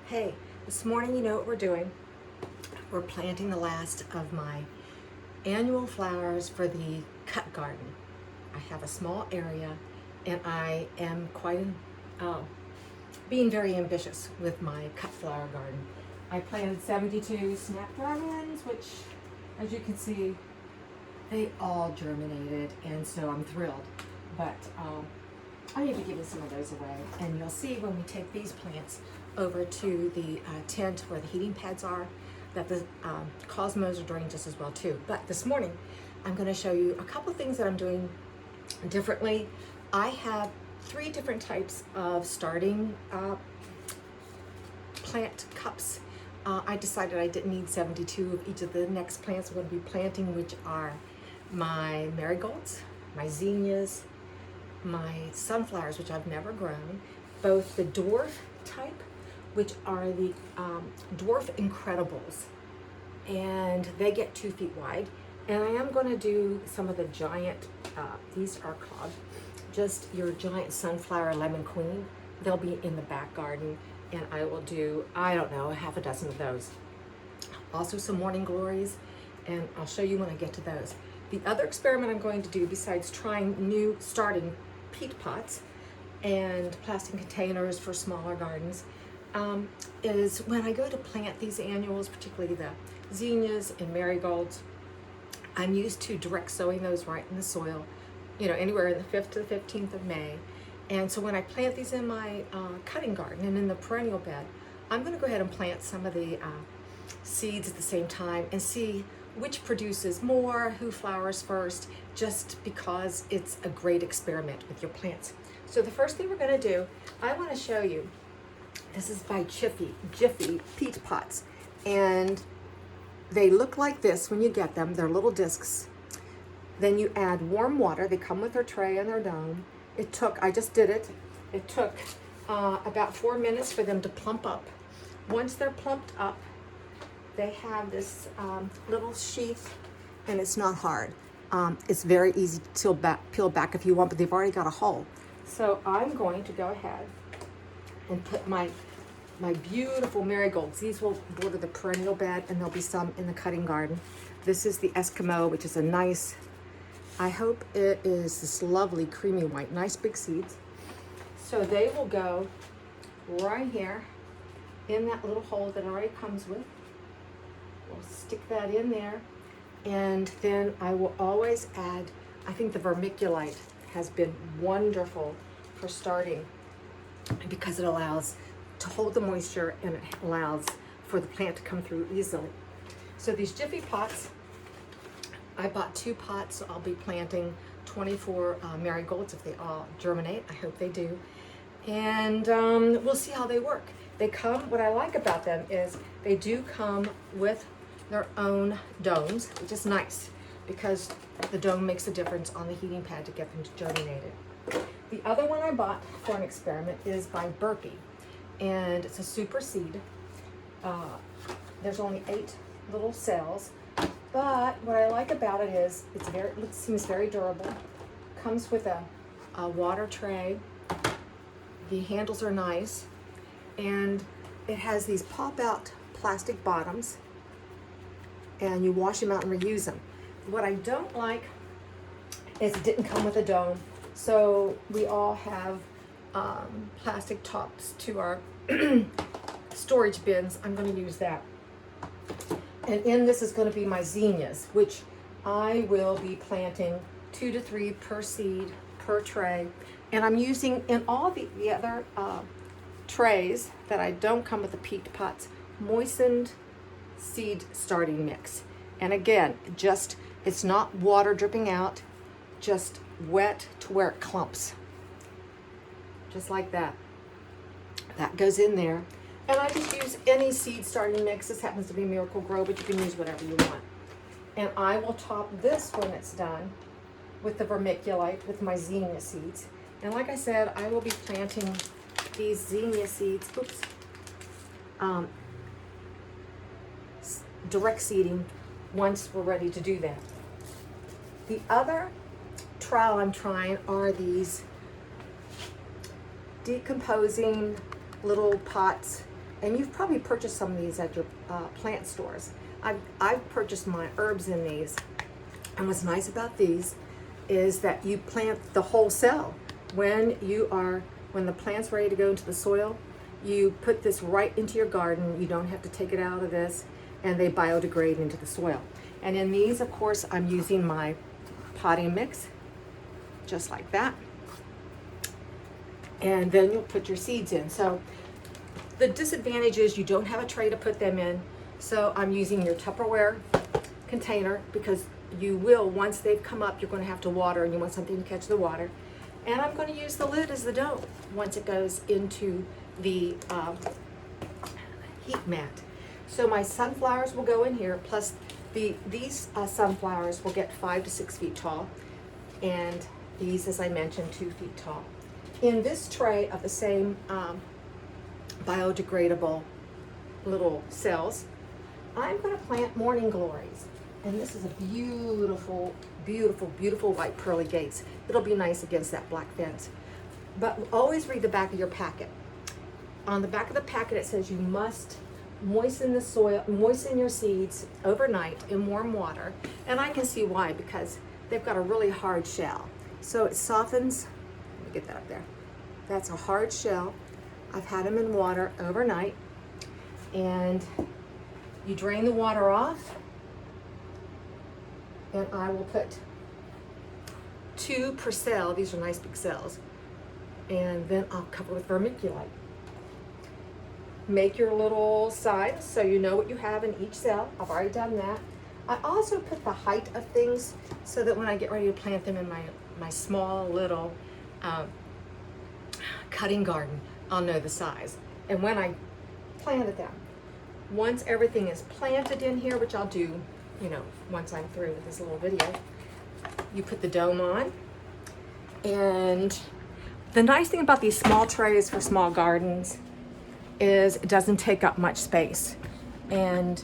Hey, this morning you know what we're doing? We're planting the last of my annual flowers for the cut garden. I have a small area and I am being very ambitious with my cut flower garden. I planted 72 snapdragons, which as you can see, they all germinated, and so I'm thrilled. But I need to give some of those away, and you'll see when we take these plants over to the tent where the heating pads are that the cosmos are doing just as well too. But this morning I'm going to show you a couple of things that I'm doing differently. I have 3 different types of starting plant cups. I decided I didn't need 72 of each of the next plants I'm going to be planting, which are my marigolds, my zinnias, my sunflowers, which I've never grown, both the dwarf type, which are the dwarf incredibles, and they get 2 feet wide. And I am going to do some of the giant, these are called just your giant sunflower lemon queen. They'll be in the back garden, and I will do, I don't know, a half a dozen of those. Also some morning glories, and I'll show you when I get to those. The other experiment I'm going to do, besides trying new starting peat pots and plastic containers for smaller gardens, is when I go to plant these annuals, particularly the zinnias and marigolds, I'm used to direct sowing those right in the soil, you know, anywhere in the 5th to the 15th of May. And so when I plant these in my cutting garden and in the perennial bed, I'm going to go ahead and plant some of the seeds at the same time and see which produces more, who flowers first, just because it's a great experiment with your plants. So the first thing we're going to do, I want to show you, this is by Jiffy peat pots, and they look like this when you get them. They're little discs. Then you add warm water. They come with their tray and their dome. I just did it. It took about 4 minutes for them to plump up. Once they're plumped up, they have this little sheath, and it's not hard. It's very easy to peel back if you want, but they've already got a hole. So I'm going to go ahead and put my beautiful marigolds. These will border the perennial bed, and there'll be some in the cutting garden. This is the Eskimo, which is a nice, I hope it is this lovely creamy white, nice big seeds. So they will go right here in that little hole that it already comes with. We'll stick that in there, and then I will always add, I think the vermiculite has been wonderful for starting because it allows to hold the moisture, and it allows for the plant to come through easily. So these Jiffy pots, I bought 2 pots, so I'll be planting 24 marigolds if they all germinate. I hope they do. And we'll see how they work. They come, what I like about them is they do come with their own domes, which is nice because the dome makes a difference on the heating pad to get them germinated. The other one I bought for an experiment is by Burpee, and it's a super seed. There's only 8 little cells, but what I like about it is it seems very durable. Comes with a water tray. The handles are nice, and it has these pop-out plastic bottoms, and you wash them out and reuse them. What I don't like is it didn't come with a dome, so we all have plastic tops to our storage bins. I'm going to use that. And in this is going to be my zinnias, which I will be planting 2 to 3 per seed per tray. And I'm using in all the other trays that I don't come with the peat pots, moistened seed starting mix. And again, it's not water dripping out, just wet to where it clumps. Just like that. That goes in there. And I just use any seed starting mix. This happens to be Miracle Grow, but you can use whatever you want. And I will top this when it's done with the vermiculite, with my zinnia seeds. And like I said, I will be planting these zinnia seeds, direct seeding once we're ready to do that. The other trial I'm trying are these decomposing little pots and you've probably purchased some of these at your plant stores. I've purchased my herbs in these, and what's nice about these is that you plant the whole cell. When the plant's ready to go into the soil, you put this right into your garden. You don't have to take it out of this, and they biodegrade into the soil. And in these, of course, I'm using my potting mix, just like that. And then you'll put your seeds in. So the disadvantage is you don't have a tray to put them in. So I'm using your Tupperware container, because you will, once they've come up, you're going to have to water, and you want something to catch the water. And I'm going to use the lid as the dome once it goes into the heat mat. So my sunflowers will go in here, plus these sunflowers will get 5 to 6 feet tall, and these, as I mentioned, 2 feet tall. In this tray of the same biodegradable little cells, I'm going to plant morning glories. And this is a beautiful, beautiful, beautiful white pearly gates. It'll be nice against that black fence. But always read the back of your packet. On the back of the packet, it says you must moisten the soil, moisten your seeds overnight in warm water. And I can see why, because they've got a really hard shell. So it softens. Let me get that up there. That's a hard shell. I've had them in water overnight, and you drain the water off, and I will put 2 per cell. These are nice big cells. And then I'll cover with vermiculite. Make your little signs so you know what you have in each cell. I've already done that. I also put the height of things so that when I get ready to plant them in my small little cutting garden, I'll know the size. And when I planted them, once everything is planted in here, which I'll do, once I'm through with this little video, you put the dome on. And the nice thing about these small trays for small gardens is it doesn't take up much space. And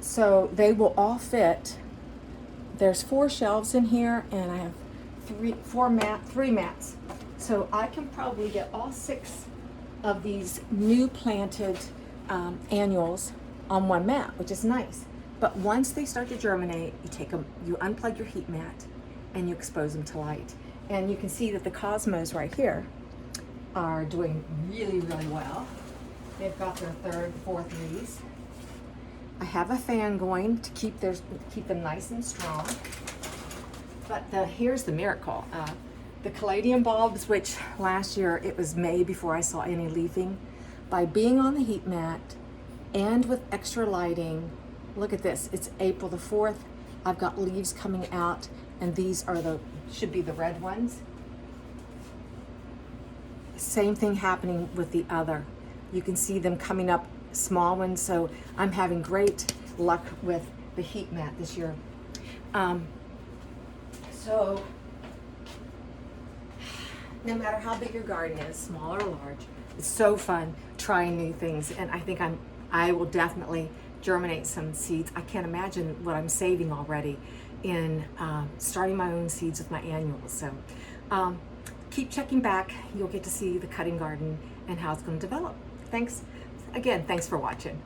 so they will all fit. There's 4 shelves in here, and I have 3 mats. So I can probably get all 6 of these new planted annuals on one mat, which is nice. But once they start to germinate, you take them, you unplug your heat mat, and you expose them to light. And you can see that the cosmos right here are doing really, really well. They've got their 3rd, 4th leaves. I have a fan going to keep them nice and strong. But here's the miracle. The caladium bulbs, which last year it was May before I saw any leafing, by being on the heat mat and with extra lighting, look at this, it's April the 4th, I've got leaves coming out, and these are should be the red ones. Same thing happening with the other. You can see them coming up, small ones, so I'm having great luck with the heat mat this year. So no matter how big your garden is, small or large, it's so fun trying new things, and I think I will definitely germinate some seeds. I can't imagine what I'm saving already in starting my own seeds with my annuals. So keep checking back. You'll get to see the cutting garden and how it's going to develop. Thanks again. Thanks for watching.